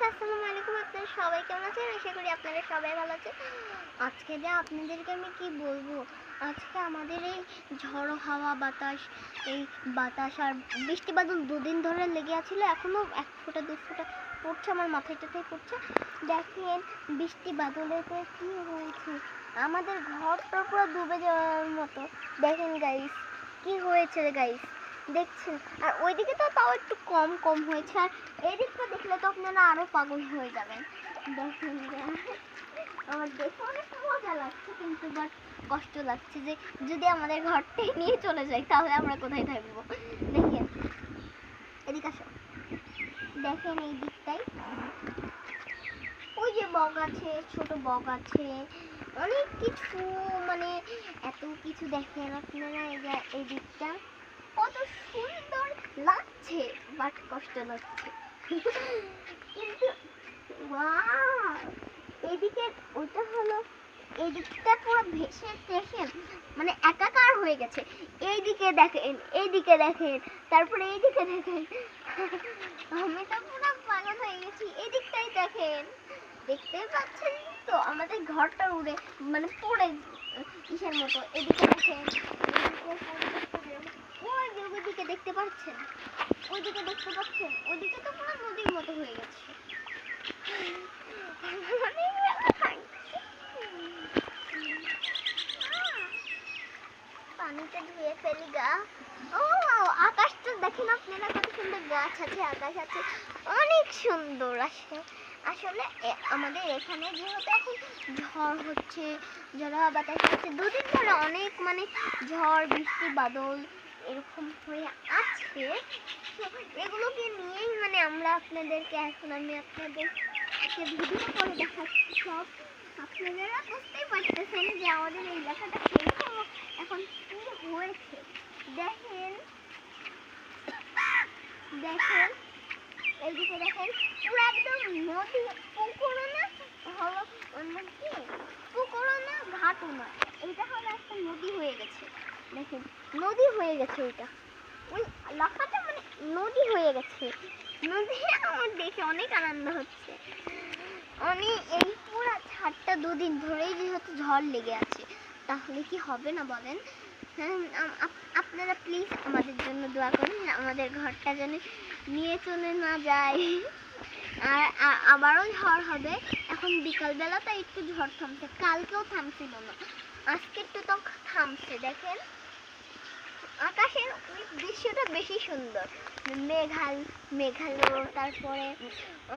Guys, আসসালামু আলাইকুম। আপনারা সবাই কেমন আছেন? আশা করি আপনারা সবাই ভালো আছেন। আজকে যে আপনাদেরকে আমি কি বলবো, আজকে আমাদের এই ঝড়ো হাওয়া বাতাস, এই বাতাস আর বৃষ্টি বাদল দুদিন ধরে লেগে আছিল। এখনো এক ফোঁটা দু ফোঁটা পড়ছে, আমার মাথায় টাথায় পড়ছে। দেখেন বৃষ্টি বাদলেতে কি হয়েছে, আমাদের ঘরটা পুরো ডুবে যাওয়ার মতো। দেখেন গাইস কি হয়েছে গাইস, দেখছেন? আর ওইদিকে তো তাও একটু কম কম হয়েছে, আর এদিকটা দেখলে তো আপনারা আরো পাগল হয়ে যাবেন। দেখেন আমার দেখে অনেক মজা লাগছে, কিন্তু বাট কষ্ট লাগছে যে যদি আমাদের ঘরটাই নিয়ে চলে যায় তাহলে আমরা কোথায় থাকবো। দেখেন এদিকে আসো, দেখেন এই দিকটাই ওই যে বগ আছে, ছোট বগ আছে, অনেক কিছু, মানে এত কিছু। দেখেন আপনারা এই দিকটা কত সুন্দর লাগছে, বাট কষ্ট লাগছে। কিন্তু এইদিকে ওটা হলো, এইদিকটা পুরো ভেসে দেখেন, মানে একাকার হয়ে গেছে। এইদিকে দেখেন, এইদিকে দেখেন, তারপরে এইদিকে দেখেন। আমি তো পুরো পাগল হয়ে গেছি। এইদিকটাই দেখেন, দেখতে পাচ্ছেন তো আমাদের ঘরটা উড়ে মানে পড়ে কিসের মতো। এদিকে দেখেন, ওইদিকে দেখতে পাচ্ছেন, ওইদিকে দেখতে পাচ্ছেন, ওইদিকে তো পুরো নদীর মতো হয়ে গেছে। পানিতে ধুয়ে ফেলি গা। ও আকাশটা দেখেন আপনারা, কত সুন্দর গাছ আছে, আকাশ আছে, অনেক সুন্দর। আসলে আমাদের এখানে যেহেতু এখন ঝড় হচ্ছে, ঝড়ো বাতাস হচ্ছে, দুদিন ধরে অনেক মানে ঝড় বৃষ্টি বাদল এরকম হয়ে আছে। এগুলোকে নিয়েই মানে আমরা আপনাদেরকে, এখন আমি আপনাদেরকে ভিডিও করে দেখাচ্ছি সব। আপনারা বুঝতেই পারতেছেন যে আমাদের এই এলাকাটা কিরকম এখন কি হয়েছে। দেখেন দেখেন এইদিকে দেখেন, পুরো একদম নদী, পুকুরও না হলো, কি পুকুরও না ঘাটও না, এটা হলো একটা নদী হয়ে গেছে। দেখেন নদী হয়ে গেছে, ওইটা ওই এলাকাটা মানে নদী হয়ে গেছে। নদী আমার দেখে অনেক আনন্দ হচ্ছে। এই পুরো ছাদটা দুদিন ধরেই যেহেতু ঝড় লেগে আছে, তাহলে কি হবে না বলেন? আপনারা প্লিজ আমাদের জন্য দোয়া করুন, আমাদের ঘরটা যেন নিয়ে চলে না যায়। আর আবারও ঝড় হবে। এখন বিকালবেলা তো একটু ঝড় থামছে, কালকেও থামছিল না, আজকে একটু তো থামছে। দেখেন আকাশের ওই দৃশ্যটা বেশি সুন্দর, মেঘালো, তারপরে